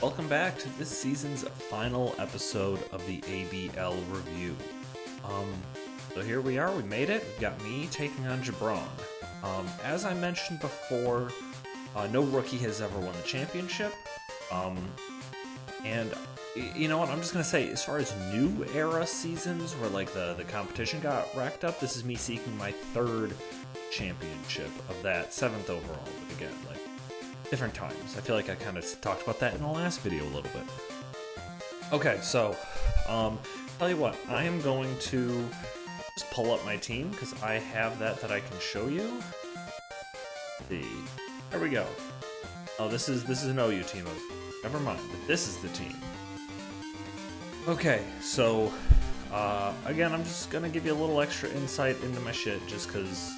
Welcome back to this season's final episode of the ABL review. So here we are, we made it. We've got me taking on Jabron. As I mentioned before, no rookie has ever won the championship. And you know what, I'm just gonna say, as far as new era seasons where like the competition got racked up, this is me seeking my third championship of that, 7th overall, but again, like, different times. I feel like I kind of talked about that in the last video a little bit. Okay, so, tell you what, I am going to just pull up my team, because I have that I can show you. Let's see, there we go. Oh, this is an OU team. Never mind, but this is the team. Okay, so, again, I'm just gonna give you a little extra insight into my shit, just because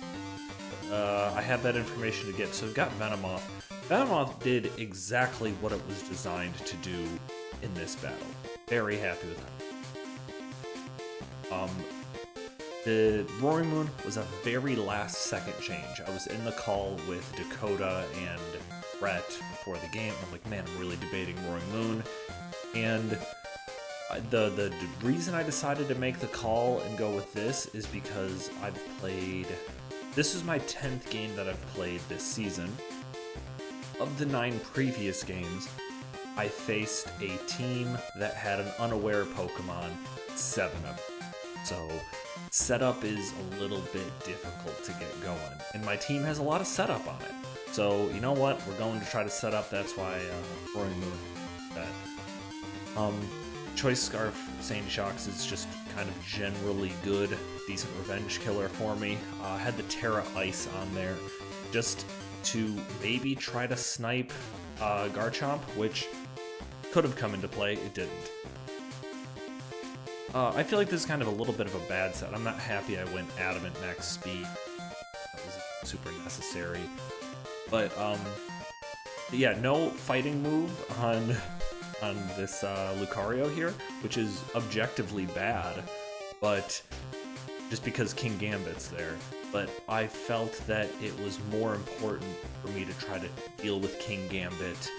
I have that information to get. So we've got Venomoth. Venomoth did exactly what it was designed to do in this battle. Very happy with that. The Roaring Moon was a very last second change. I was in the call with Dakota and Brett before the game. I'm like, man, I'm really debating Roaring Moon. And the reason I decided to make the call and go with this is because I've played... This is my 10th game that I've played this season. Of the 9 previous games, I faced a team that had an unaware Pokemon, 7 of them. So, setup is a little bit difficult to get going. And my team has a lot of setup on it. So, you know what? We're going to try to set up. That's why Roaring Moon that. Choice Scarf Sandy Shocks is just kind of generally good, decent revenge killer for me. I had the Terra Ice on there just to maybe try to snipe Garchomp, which could have come into play. It didn't. I feel like this is kind of a little bit of a bad set. I'm not happy I went Adamant Max Speed. That was super necessary. But yeah, no fighting move on this Lucario here, which is objectively bad, but just because King Gambit's there. But I felt that it was more important for me to try to deal with King Gambit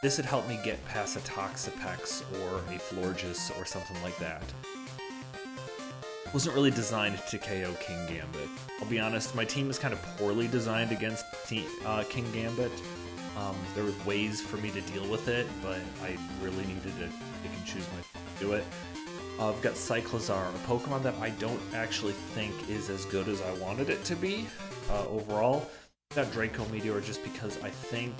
this had helped me get past a Toxapex or a Florges or something like that. Wasn't really designed to KO King Gambit. I'll be honest, my team is kind of poorly designed against King Gambit. There were ways for me to deal with it, but I really needed to pick and choose my do it. I've got Cyclizar, a Pokemon that I don't actually think is as good as I wanted it to be overall. I've got Draco Meteor just because I think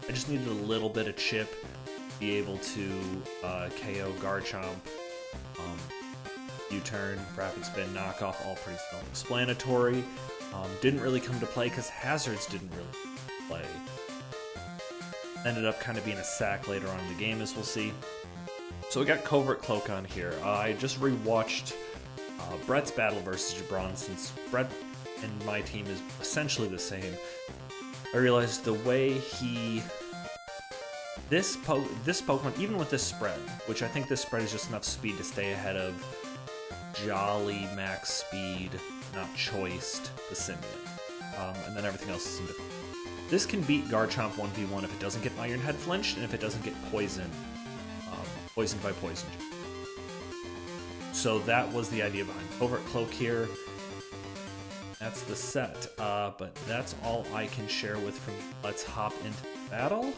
I just needed a little bit of chip to be able to KO Garchomp. U-turn, Rapid Spin, Knockoff, all pretty self-explanatory. Didn't really come to play because Hazards didn't really play. Ended up kind of being a sack later on in the game, as we'll see. So we got Covert Cloak on here. I just rewatched Brett's battle versus Jabron, since Brett and my team is essentially the same. I realized the way this Pokemon, even with this spread, which I think this spread is just enough speed to stay ahead of Jolly, Max Speed, not Choiced, the Simian. And then everything else is in different. This can beat Garchomp 1v1 if it doesn't get Iron Head flinched and if it doesn't get poisoned by Poison. So that was the idea behind Covert Cloak here. That's the set, but that's all I can share with from. Let's hop into battle.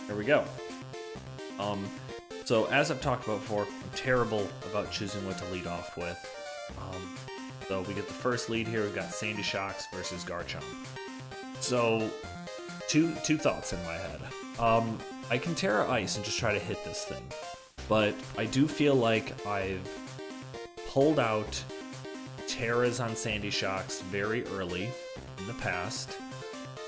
There we go. So as I've talked about before, I'm terrible about choosing what to lead off with. So we get the first lead here. We've got Sandy Shocks versus Garchomp. So two thoughts in my head. I can Terra Ice and just try to hit this thing, but I do feel like I've pulled out Terras on Sandy Shocks very early in the past.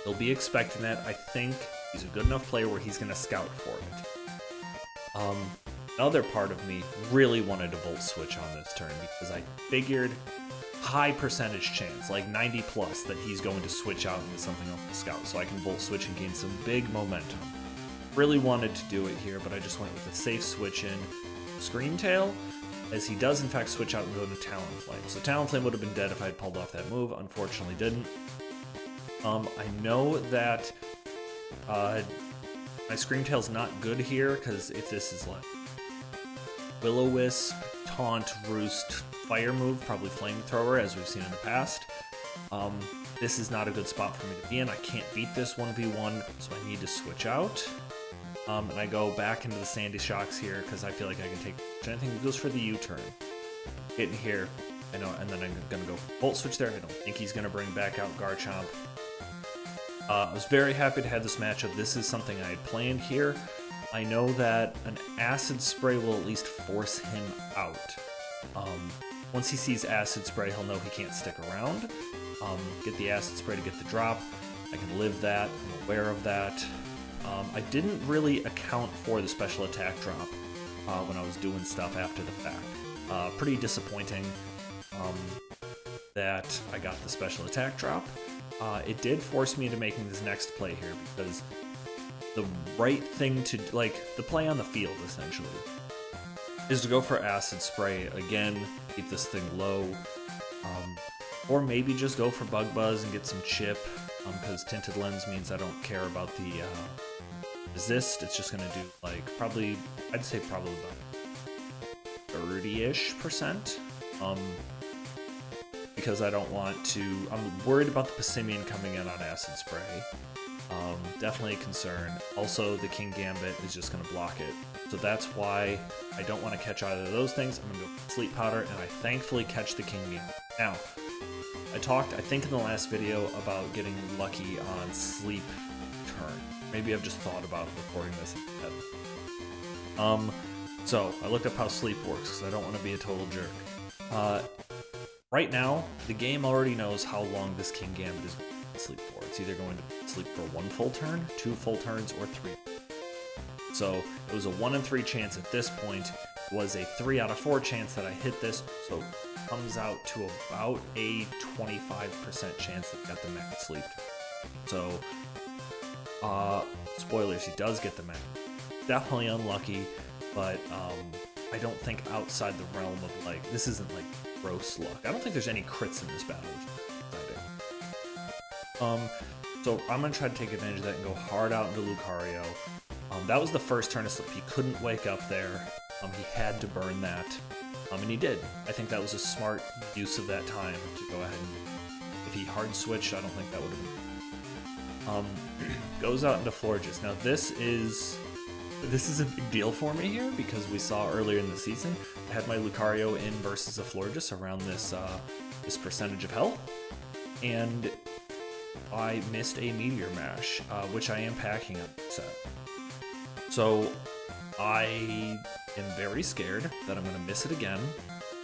He'll be expecting that. I think he's a good enough player where he's going to scout for it. Another part of me really wanted to Volt Switch on this turn because I figured high percentage chance, like 90 plus, that he's going to switch out into something else to scout, so I can Volt Switch and gain some big momentum. Really wanted to do it here, but I just went with a safe switch in Scream Tail, as he does in fact switch out and go to Talonflame. So Talonflame would have been dead if I had pulled off that move, unfortunately didn't. I know that My Screamtail's not good here, because if this is like Will-O-Wisp, Taunt, Roost, Fire move, probably Flamethrower, as we've seen in the past, this is not a good spot for me to be in. I can't beat this 1v1, so I need to switch out. And I go back into the Sandy Shocks here, because I feel like I can take anything that goes for the U-turn. Get in here, I know, and then I'm gonna go Volt Switch there. I don't think he's gonna bring back out Garchomp. I was very happy to have this matchup. This is something I had planned here. I know that an Acid Spray will at least force him out. Once he sees Acid Spray, he'll know he can't stick around. Get the Acid Spray to get the drop. I can live that. I'm aware of that. I didn't really account for the special attack drop when I was doing stuff after the fact. Pretty disappointing that I got the special attack drop. It did force me into making this next play here, because the right thing to, like, the play on the field, essentially, is to go for Acid Spray again, keep this thing low, or maybe just go for Bug Buzz and get some chip, because Tinted Lens means I don't care about the resist. It's just going to do, like, probably, I'd say probably about 30-ish%, because I don't want to, I'm worried about the Passimian coming in on Acid Spray. Definitely a concern. Also, the King Gambit is just going to block it. So that's why I don't want to catch either of those things. I'm going to go Sleep Powder, and I thankfully catch the King Gambit. Now, I talked, I think in the last video, about getting lucky on Sleep Turn. Maybe I've just thought about recording this instead. So, I looked up how Sleep works, because I don't want to be a total jerk. Right now, the game already knows how long this King Gambit is going to sleep for. It's either going to sleep for 1 full turn, 2 full turns, or 3. So it was a 1 in 3 chance at this point. It was a 3 out of 4 chance that I hit this, so it comes out to about a 25% chance that I got the max sleep. So, spoilers, he does get the max. Definitely unlucky, but I don't think outside the realm of, like, this isn't like gross luck. I don't think there's any crits in this battle, which is exciting. So I'm gonna try to take advantage of that and go hard out into Lucario. That was the first turn of sleep. He couldn't wake up there. He had to burn that, and he did. I think that was a smart use of that time to go ahead and, if he hard switched, I don't think that would have been. Goes out into Florges. Now this is a big deal for me here, because we saw earlier in the season I had my Lucario in versus a Florges around this this percentage of health, and I missed a Meteor Mash, which I am packing up this set. So I am very scared that I'm going to miss it again,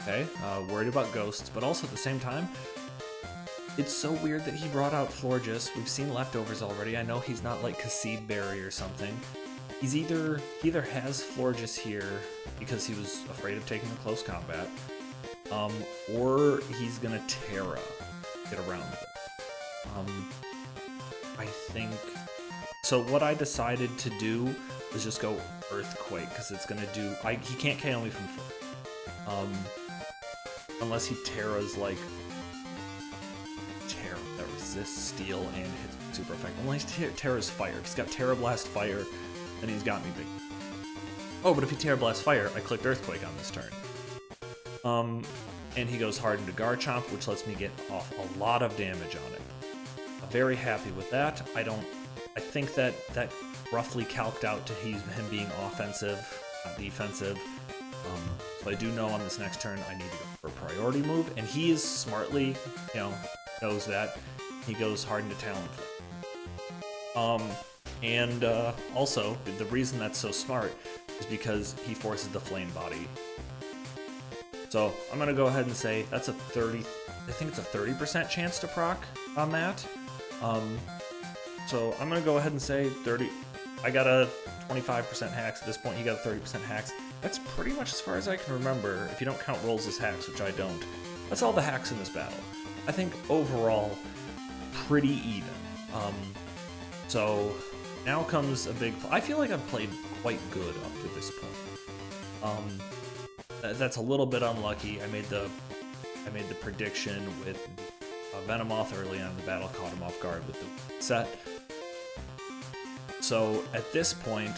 okay? Worried about ghosts, but also at the same time, it's so weird that he brought out Florges. We've seen leftovers already. I know he's not like Cassid Berry or something. He either has Florges here because he was afraid of taking the close combat, or he's gonna Terra get around it. I think so. What I decided to do was just go Earthquake, because it's gonna do. He can't KO me from foot, unless he Terra's like Terra that resists Steel and hits super effective. Unless Terra's Fire. If he's got Terra Blast Fire, then he's got me big. Oh, but if he Terra Blast Fire, I clicked Earthquake on this turn. And he goes hard into Garchomp, which lets me get off a lot of damage on it. I'm very happy with that. I think that roughly calced out to him being offensive, not defensive. So I do know on this next turn I need to go for a priority move, and he is smartly, knows that. He goes hard into Talonflame. And also, the reason that's so smart is because he forces the Flame Body. So I'm gonna go ahead and say that's a 30. I think it's a 30% chance to proc on that. So I'm gonna go ahead and say 30. I got a 25% hacks at this point. He got a 30% hacks. That's pretty much as far as I can remember. If you don't count rolls as hacks, which I don't, that's all the hacks in this battle. I think overall, pretty even. So now comes a big. I feel like I've played quite good up to this point. That's a little bit unlucky. I made the prediction with Venomoth early on in the battle, caught him off guard with the set. So at this point,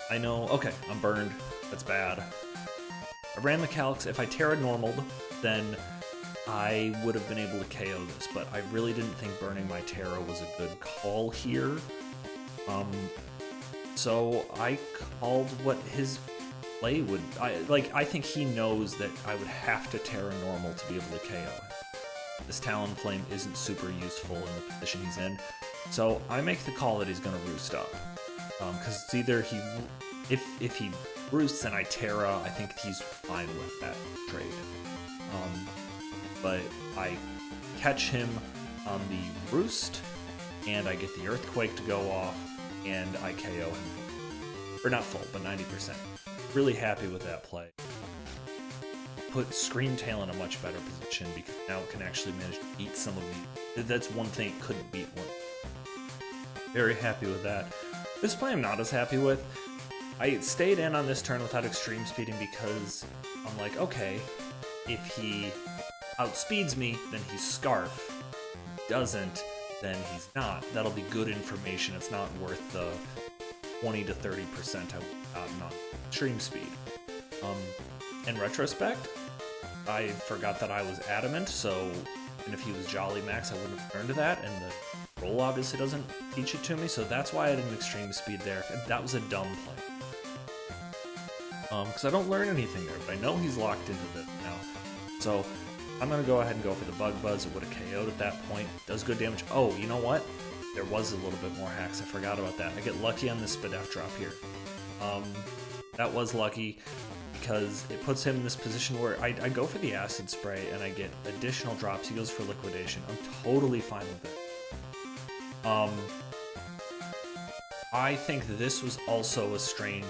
I know, okay, I'm burned. That's bad. I ran the calcs. If I Terra-normaled, then I would have been able to KO this, but I really didn't think burning my Terra was a good call here. So I called what his play would... I think he knows that I would have to Terra-normal to be able to KO him. This Talonflame isn't super useful in the position he's in, so I make the call that he's going to roost up. Because it's either he... If he roosts and I Terra, I think he's fine with that trade. But I catch him on the roost, and I get the Earthquake to go off, and I KO him. Or not full, but 90%. Really happy with that play. Put Screamtail in a much better position, because now it can actually manage to beat some of the... That's one thing it couldn't beat one. Very happy with that. This play I'm not as happy with. I stayed in on this turn without extreme speeding because I'm like, okay, if he outspeeds me, then he's Scarf. If he doesn't, then he's not. That'll be good information. It's not worth the 20 to 30% I would have gotten on extreme speed. In retrospect, I forgot that I was adamant, so, and if he was Jolly Max, I wouldn't have learned that, and the roll obviously doesn't teach it to me, so that's why I did an extreme speed there. That was a dumb play. Because I don't learn anything there, but I know he's locked into this now. So I'm going to go ahead and go for the Bug Buzz. It would have KO'd at that point. Does good damage. Oh, you know what? There was a little bit more hacks. I forgot about that. I get lucky on this Spadef drop here. That was lucky because it puts him in this position where I go for the Acid Spray and I get additional drops. He goes for Liquidation. I'm totally fine with it. I think this was also a strange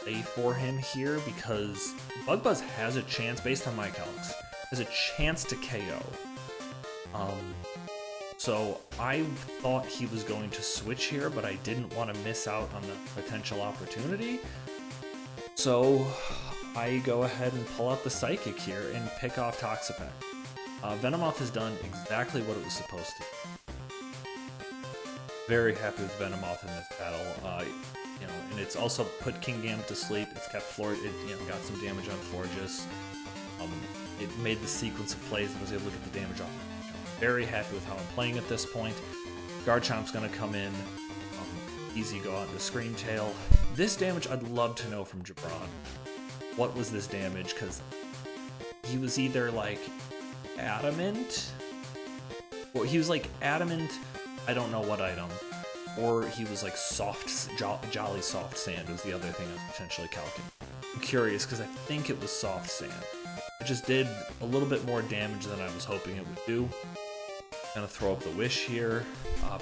play for him here because Bug Buzz has a chance, based on my calcs, has a chance to KO. So I thought he was going to switch here, but I didn't want to miss out on the potential opportunity. So I go ahead and pull out the Psychic here and pick off Toxapex. Venomoth has done exactly what it was supposed to. Very happy with Venomoth in this battle. And it's also put Kingambit to sleep. It's kept got some damage on Forgus. It made the sequence of plays and was able to get the damage off. Very happy with how I'm playing at this point. Garchomp's gonna come in. Easy go out into Screamtail. This damage, I'd love to know from Jabron. What was this damage? Because he was either like adamant, or he was like adamant, I don't know what item, or he was like jolly soft sand was the other thing I was potentially calculating. I'm curious because I think it was soft sand. It just did a little bit more damage than I was hoping it would do. Gonna throw up the Wish here,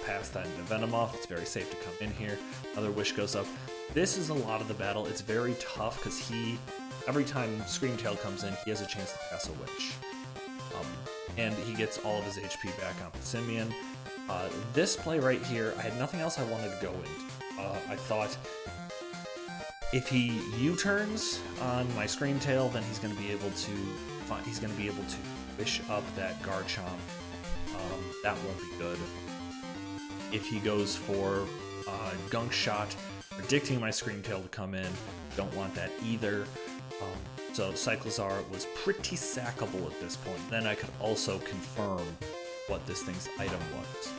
past that into Venomoth. It's very safe to come in here. Another Wish goes up. This is a lot of the battle. It's very tough because every time Screamtail comes in, he has a chance to pass a Wish. And he gets all of his HP back on Simeon. This play right here, I had nothing else I wanted to go into. I thought if he U-turns on my Screamtail, then he's going to be able to Wish up that Garchomp. That won't be good. If he goes for Gunk Shot, predicting my Screamtail to come in, don't want that either. So Cyclizar was pretty sackable at this point. Then I could also confirm what this thing's item was.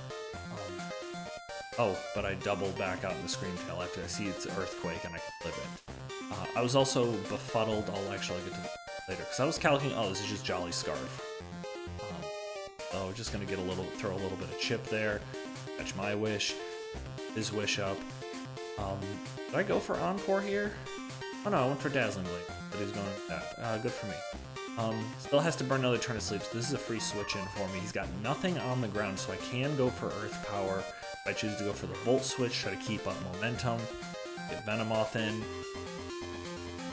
But I double back out in the Screamtail after I see it's Earthquake and I can live it. I was also befuddled. I'll actually get to that later because I was calculating. Oh, this is just Jolly Scarf. So we're just gonna throw a little bit of chip there. Catch my Wish, his Wish up. Did I go for Encore here? Oh no, I went for Dazzling Blade, but he's going with that. Good for me. Still has to burn another turn of sleep, so this is a free switch in for me. He's got nothing on the ground, so I can go for Earth Power. If I choose to go for the Volt Switch, try to keep up momentum, get Venomoth in.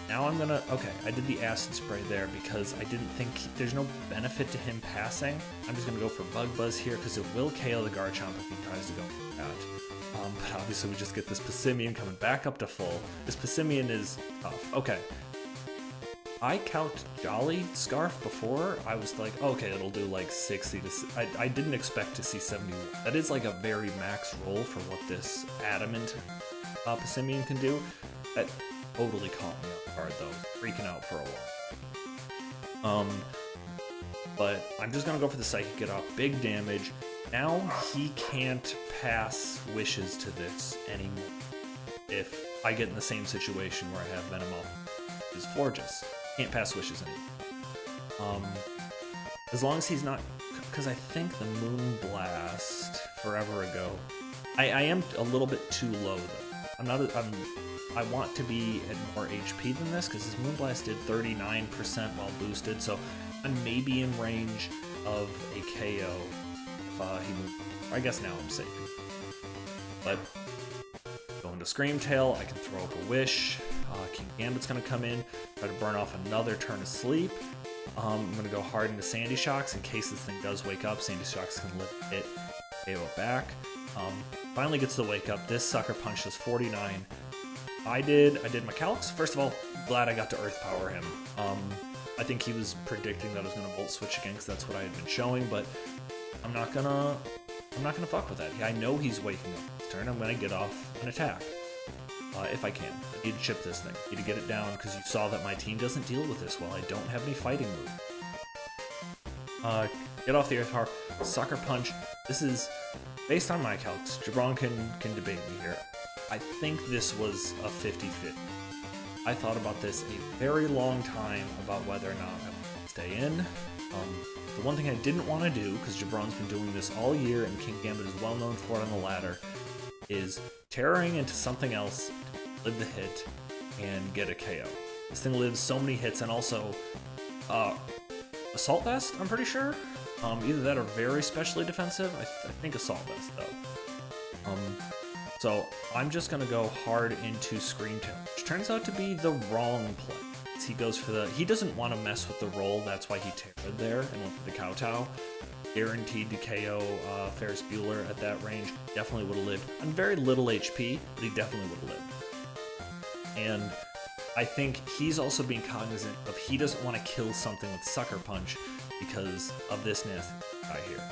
Now I'm gonna, okay, I did the Acid Spray there because I didn't think, there's no benefit to him passing. I'm just gonna go for Bug Buzz here because it will KO the Garchomp if he tries to go for that. But obviously we just get this Passimian coming back up to full. This Passimian is tough. Okay. I calced Jolly Scarf before. I was like, okay, it'll do like 60 to... I didn't expect to see 71. That is like a very max roll for what this Adamant Passimian can do. That totally caught me off guard though. Freaking out for a while. But I'm just gonna go for the Psychic Get Off. Big damage. Now he can't pass wishes to this anymore. If I get in the same situation where I have Venomoth is Florges. Can't pass wishes anymore. As long as he's not, because I think the Moonblast forever ago. I am a little bit too low though. I want to be at more HP than this because his Moonblast did 39% while boosted, so I'm maybe in range of a KO if he moved. I guess now I'm safe. But going to Scream Tail, I can throw up a Wish. King Gambit's gonna come in, try to burn off another turn of sleep. I'm gonna go hard into Sandy Shocks in case this thing does wake up. Sandy Shocks can lift it, KO it back. Finally gets to wake up. This sucker punch does 49. I did my calcs. First of all, glad I got to Earth Power him. I think he was predicting that I was gonna Volt Switch again because that's what I had been showing, but I'm not gonna fuck with that. I know he's waking up this turn. I'm gonna get off an attack. If I can. I need to chip this thing. I need to get it down because you saw that my team doesn't deal with this well. I don't have any fighting moves. Get off the Earth Power. Sucker Punch. This is based on my calcs. Jabron can debate me here. I think this was a 50-50. I thought about this a very long time about whether or not I would stay in. The one thing I didn't want to do, because Jabron's been doing this all year and King Gambit is well known for it on the ladder, is terroring into something else, live the hit, and get a KO. This thing lives so many hits, and also Assault Vest, I'm pretty sure. Either that or very specially defensive. I think Assault Vest, though. So I'm just going to go hard into Scream Tail, which turns out to be the wrong play. He goes for he doesn't want to mess with the roll, that's why he terrored there and went for the Kowtow. Guaranteed to KO Ferris Bueller at that range. Definitely would have lived. On very little HP, but he definitely would have lived. And I think he's also being cognizant of he doesn't want to kill something with Sucker Punch because of this nasty guy here.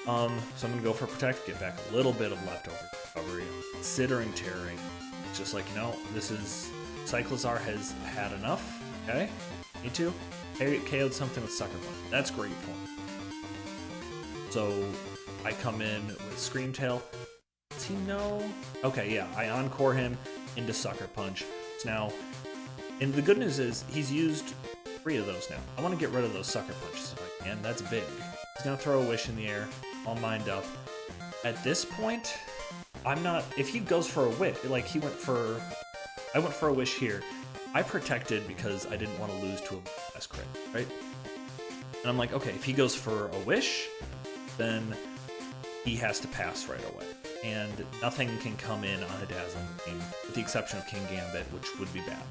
So I'm going to go for Protect, get back a little bit of leftover recovery. I'm considering tearing. It's just like, you know, this is... Cyclozar has had enough. Okay, me too. KO'd something with Sucker Punch. That's great for him. So I come in with Scream Tail. Does he know? Okay, yeah, I Encore him into Sucker Punch. So now, and the good news is he's used 3 of those now. I want to get rid of those Sucker Punches if I can. That's big. He's gonna throw a Wish in the air. All mined up. At this point, I'm not. If he goes for a Wish, like he went for. I went for a Wish here. I protected because I didn't want to lose to a S crit, right? And I'm like, okay, if he goes for a Wish, then he has to pass right away. And nothing can come in on a Dazzling Gleam, with the exception of King Gambit, which would be bad,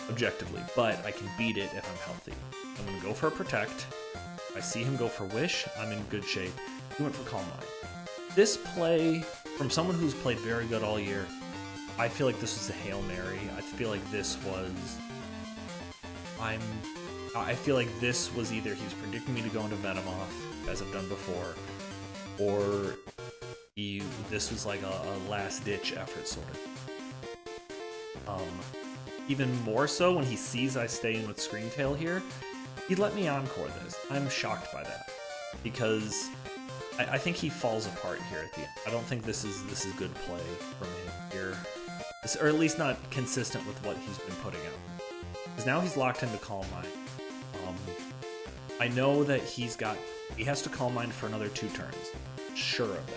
objectively. But I can beat it if I'm healthy. I'm going to go for a Protect. If I see him go for Wish, I'm in good shape. He went for Calm Mind. This play, from someone who's played very good all year, I feel like this was a Hail Mary. I feel like this was... I feel like this was either he was predicting me to go into Venomoth, as I've done before, or this was like a last-ditch effort, sort of. Even more so when he sees I stay in with Scream Tail here, he let me Encore this. I'm shocked by that, because I think he falls apart here at the end. I don't think this is good play from him here. Or at least not consistent with what he's been putting out. Because now he's locked into Calm Mind. I know that he has to Calm Mind for another 2 turns. Sure of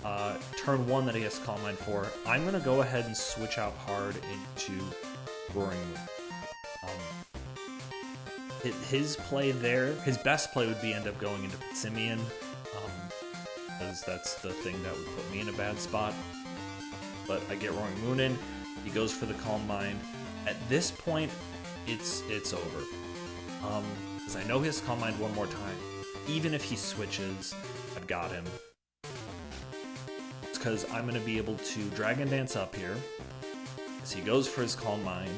that. Turn 1 that he has to Calm Mind for, I'm going to go ahead and switch out hard into Roaring Moon. His play there, his best play would be end up going into Passimian, because that's the thing that would put me in a bad spot. But I get Roaring Moon in, he goes for the Calm Mind. At this point, it's over. Because I know he has to Calm Mind one more time. Even if he switches, I've got him. It's because I'm going to be able to Dragon Dance up here. As he goes for his Calm Mind.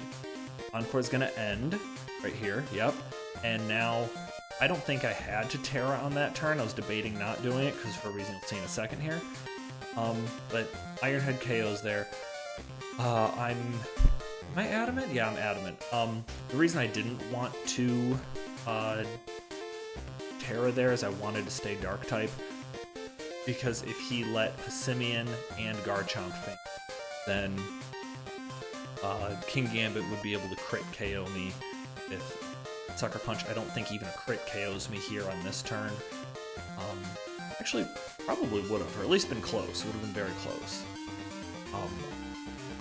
Encore's gonna end right here, yep. And now, I don't think I had to Terra on that turn. I was debating not doing it, because for a reason you'll see in a second here. But Ironhead KO's there. Am I adamant? Yeah, I'm adamant. The reason I didn't want to Terra there is I wanted to stay Dark type, because if he let Passimian and Garchomp faint, then King Gambit would be able to crit KO me with Sucker Punch. I don't think even a crit KOs me here on this turn. Actually, probably would have, or at least been close. It would have been very close.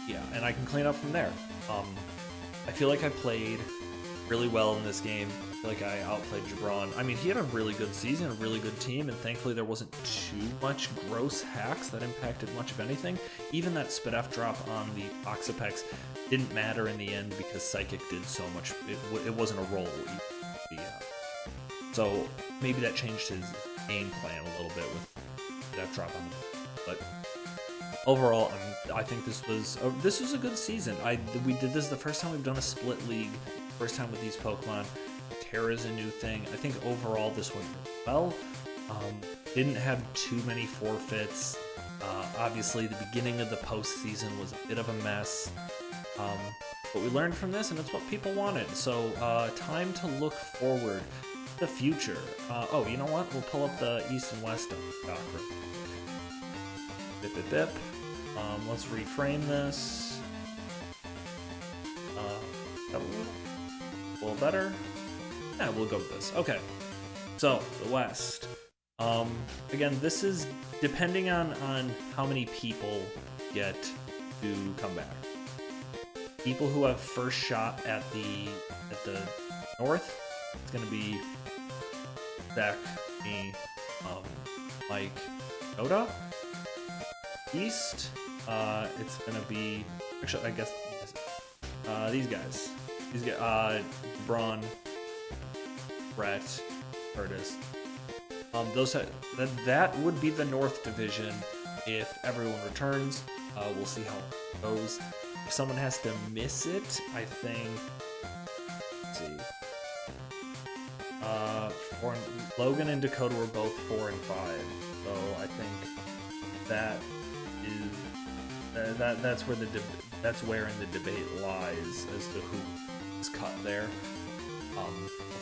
Yeah, and I can clean up from there. I feel like I played really well in this game. I feel like I outplayed Jabron. I mean, he had a really good season, a really good team, and thankfully there wasn't too much gross hacks that impacted much of anything. Even that Spidef drop on the Oxapex didn't matter in the end because Psychic did so much. It wasn't a roll. So maybe that changed his game plan a little bit with that drop on the. But overall, I think this was a good season. We did this the first time we've done a split league. First time with these Pokemon. Terra's a new thing. I think overall this went well. Didn't have too many forfeits. Obviously, the beginning of the postseason was a bit of a mess. But we learned from this, and it's what people wanted. So, time to look forward to the future. Oh, you know what? We'll pull up the East and West of Chakra. Bip, bip, bip. Let's reframe this. A little better. Yeah, we'll go with this. Okay. So, the West. Again, this is depending on how many people get to come back. People who have first shot at the North, it's gonna be Zach, me, Mike, Yoda. East, it's gonna be actually I guess these guys. Braun, Brett, Curtis. That would be the North Division if everyone returns. We'll see how it goes. If someone has to miss it, I think. Let's see. Logan and Dakota were both 4 and 5, so I think that is that's where in the debate lies as to who is cut there. We'll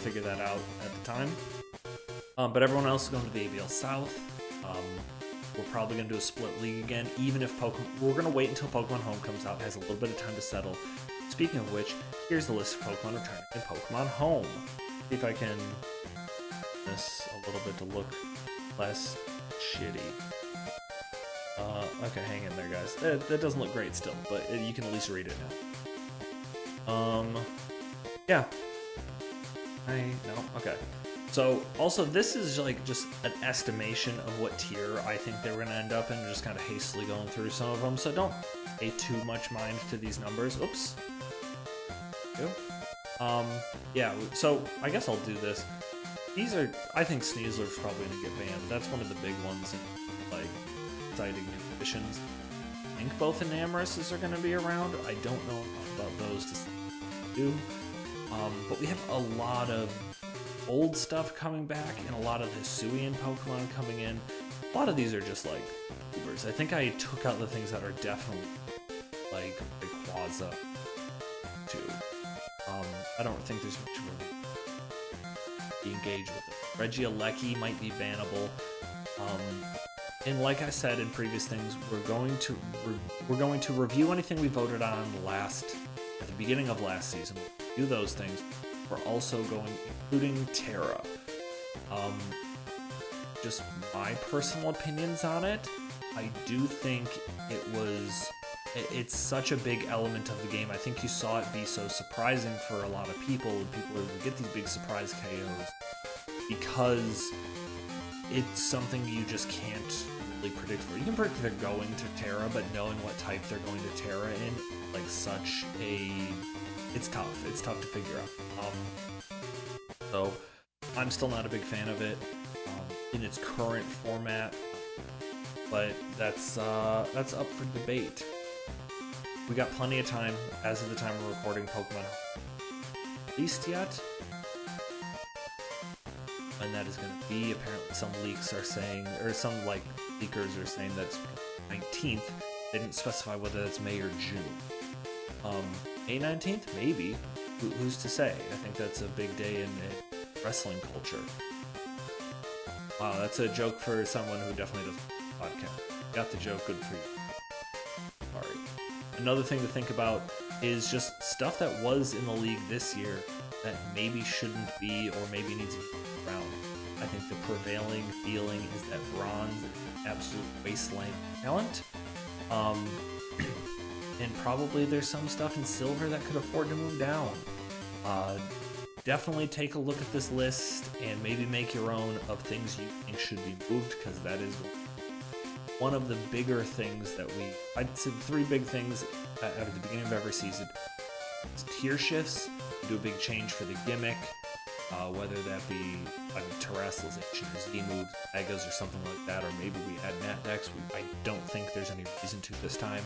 figure that out at the time. But everyone else is going to the ABL South. We're probably going to do a split league again, even if Pokemon. We're going to wait until Pokemon Home comes out. It has a little bit of time to settle. Speaking of which, here's the list of Pokemon returning in Pokemon Home. See if I can this a little bit to look less shitty. Okay, hang in there, guys. That doesn't look great still, but you can at least read it now. Yeah. No? Okay. So, also, this is like just an estimation of what tier I think they were going to end up in, just kind of hastily going through some of them, so don't pay too much mind to these numbers. Oops. Yeah, so I guess I'll do this. These are, I think Sneasler's probably going to get banned. That's one of the big ones in, like, exciting new additions. I think both Enamoruses are going to be around. I don't know enough about those to do. But we have a lot of old stuff coming back and a lot of Hisuian Pokemon coming in. A lot of these are just like Ubers. I think I took out the things that are definitely like Rayquaza too. I don't think there's much room to be engaged with it. Regieleki might be bannable. And like I said in previous things, we're going to review anything we voted on at the beginning of last season. We'll do those things. We're also going, including Terra. Just my personal opinions on it. I do think it's such a big element of the game. I think you saw it be so surprising for a lot of people. People who get these big surprise KOs because it's something you just can't really predict for. You can predict they're going to Terra, but knowing what type they're going to Terra in, like it's tough. It's tough to figure out. So I'm still not a big fan of it in its current format, but that's up for debate. We got plenty of time as of the time we're recording Pokemon released yet. And that is going to be, apparently some leaks are saying, or some like leakers are saying that's 19th. They didn't specify whether that's May or June. May 19th? Maybe. Who's to say? I think that's a big day in wrestling culture. Wow, that's a joke for someone who definitely does podcast. Got the joke, good for you. Sorry. Another thing to think about is just stuff that was in the league this year that maybe shouldn't be or maybe needs to be around. I think the prevailing feeling is that bronze is an absolute wasteland talent. And probably there's some stuff in silver that could afford to move down. Definitely take a look at this list and maybe make your own of things you think should be moved, because that is one of the bigger things that I'd say 3 big things at the beginning of every season. It's tier shifts, do a big change for the gimmick, whether that be like terrestrialization or Z moves, megas or something like that, or maybe we add Nat decks. I don't think there's any reason to this time.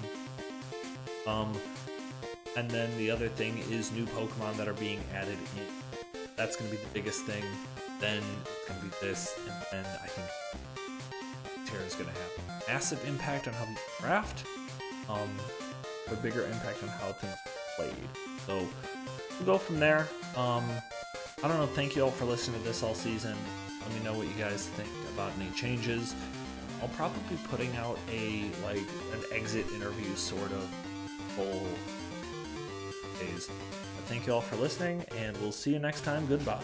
And then the other thing is new Pokemon that are being added in. That's going to be the biggest thing. Then it's going to be this, and then I think Terra is going to have a massive impact on how we draft, a bigger impact on how things are played. So we'll go from there. I don't know. Thank you all for listening to this all season. Let me know what you guys think about any changes. I'll probably be putting out an exit interview sort of whole days. But thank you all for listening, and we'll see you next time. Goodbye.